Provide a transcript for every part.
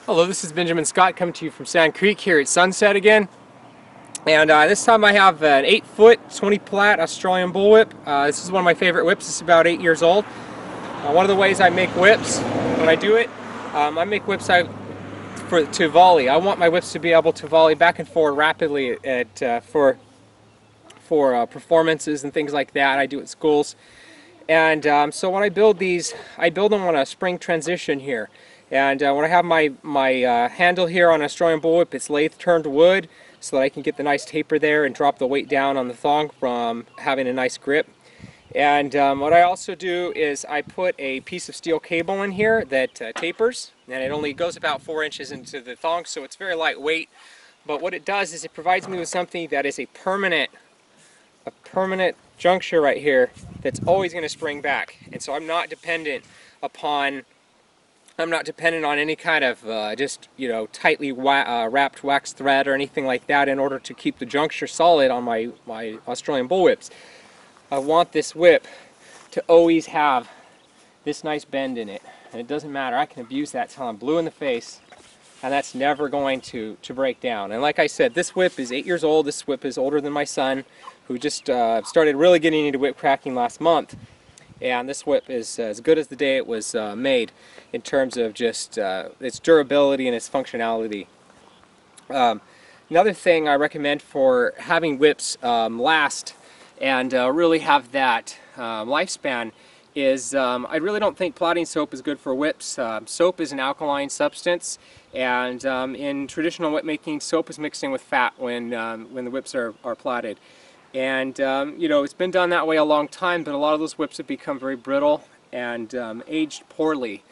Hello, this is Benjamin Scott coming to you from Sand Creek here at sunset again. And this time I have an 8-foot 20 Plait Australian bullwhip. This is one of my favorite whips. It's about 8 years old. One of the ways I make whips when I do it, I make whips to volley. I want my whips to be able to volley back and forth rapidly for performances and things like that. I do at schools. And so when I build these, I build them on a spring transition here. And when I have my handle here on an Australian bullwhip, it's lathe turned wood so that I can get the nice taper there and drop the weight down on the thong from having a nice grip. And what I also do is I put a piece of steel cable in here that tapers, and it only goes about 4 inches into the thong, so it's very lightweight. But what it does is it provides me with something that is a permanent juncture right here that's always going to spring back. And so I'm not dependent on any kind of tightly wrapped wax thread or anything like that in order to keep the juncture solid on my Australian bullwhips. I want this whip to always have this nice bend in it, and it doesn't matter. I can abuse that till I'm blue in the face, and that's never going to break down. And like I said, this whip is 8 years old. This whip is older than my son, who just started really getting into whip cracking last month. And this whip is as good as the day it was made in terms of just its durability and its functionality. Another thing I recommend for having whips last and really have that lifespan is I really don't think plaiting soap is good for whips. Soap is an alkaline substance, and in traditional whip making, soap is mixed in with fat when the whips are plaited. And it's been done that way a long time, but a lot of those whips have become very brittle and aged poorly.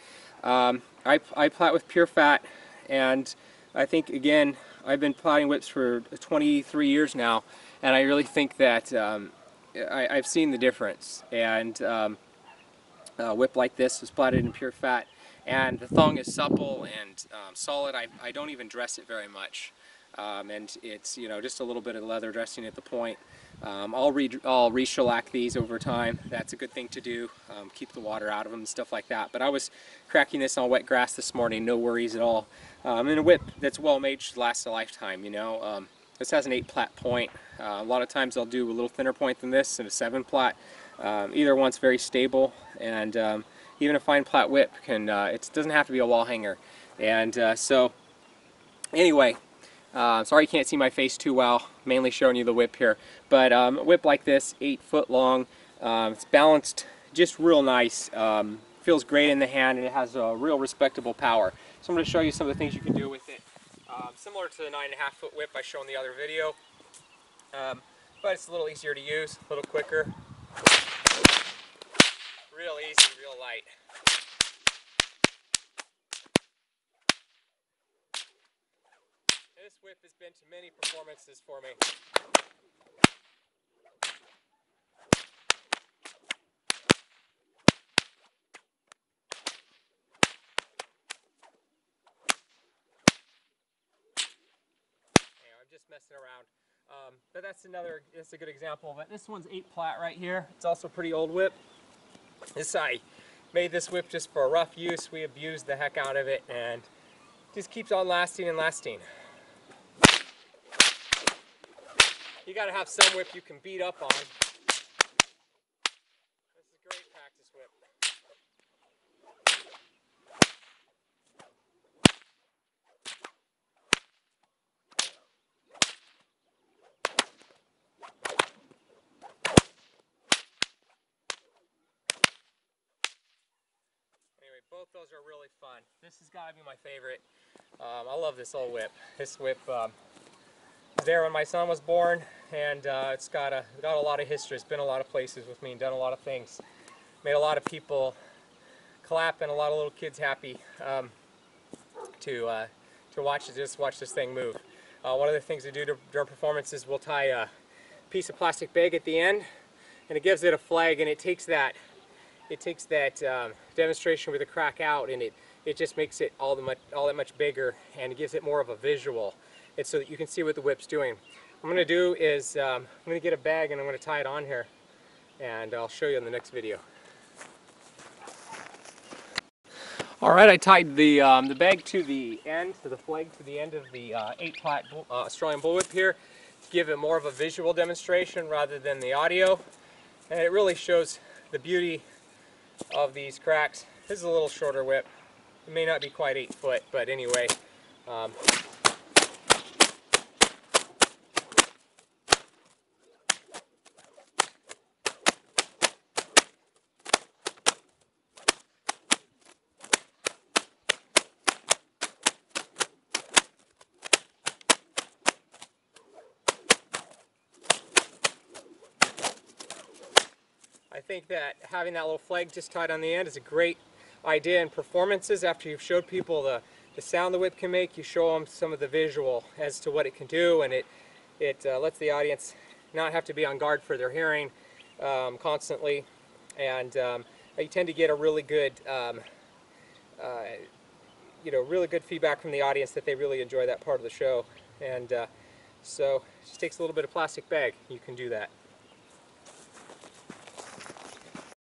I plait with pure fat, and I think, again, I've been plaiting whips for 23 years now, and I really think that I've seen the difference. And a whip like this is plaited in pure fat, and the thong is supple and solid. I don't even dress it very much. And it's just a little bit of leather dressing at the point. I'll re-shellac these over time. That's a good thing to do. Keep the water out of them and stuff like that. But I was cracking this on wet grass this morning, no worries at all. And a whip that's well made should last a lifetime. This has an 8-plait point. A lot of times I'll do a little thinner point than this and a 7-plait. Either one's very stable, and even a fine plait whip it doesn't have to be a wall hanger. And so anyway. Sorry you can't see my face too well, mainly showing you the whip here. But a whip like this, 8 foot long, it's balanced just real nice, feels great in the hand, and it has a real respectable power. So I'm going to show you some of the things you can do with it. Similar to the 9.5-foot whip I showed in the other video, but it's a little easier to use, a little quicker. Real easy, real light. This whip has been to many performances for me. I'm just messing around. But that's a good example of it. This one's 8-plait right here. It's also a pretty old whip. I made this whip just for rough use. We abused the heck out of it, and it just keeps on lasting and lasting. You gotta have some whip you can beat up on. This is a great practice whip. Anyway, both those are really fun. This has got to be my favorite. I love this old whip. This whip was there when my son was born, and it's got a lot of history. It's been a lot of places with me and done a lot of things. Made a lot of people clap and a lot of little kids happy to watch this thing move. One of the things we do during performances, we'll tie a piece of plastic bag at the end, and it gives it a flag, and it takes that demonstration with the crack out, and it just makes it all that much bigger, and it gives it more of a visual. It's so that you can see what the whip's doing. What I'm going to do is I'm going to get a bag and I'm going to tie it on here, and I'll show you in the next video. All right, I tied the bag to the end, to the flag to the end of the 8-plait Australian bullwhip here to give it more of a visual demonstration rather than the audio. And it really shows the beauty of these cracks. This is a little shorter whip. It may not be quite 8 foot, but anyway. I think that having that little flag just tied on the end is a great idea in performances. After you've showed people the sound the whip can make, you show them some of the visual as to what it can do, and it lets the audience not have to be on guard for their hearing constantly, and you tend to get a really good really good feedback from the audience that they really enjoy that part of the show. And so it just takes a little bit of plastic bag. You can do that.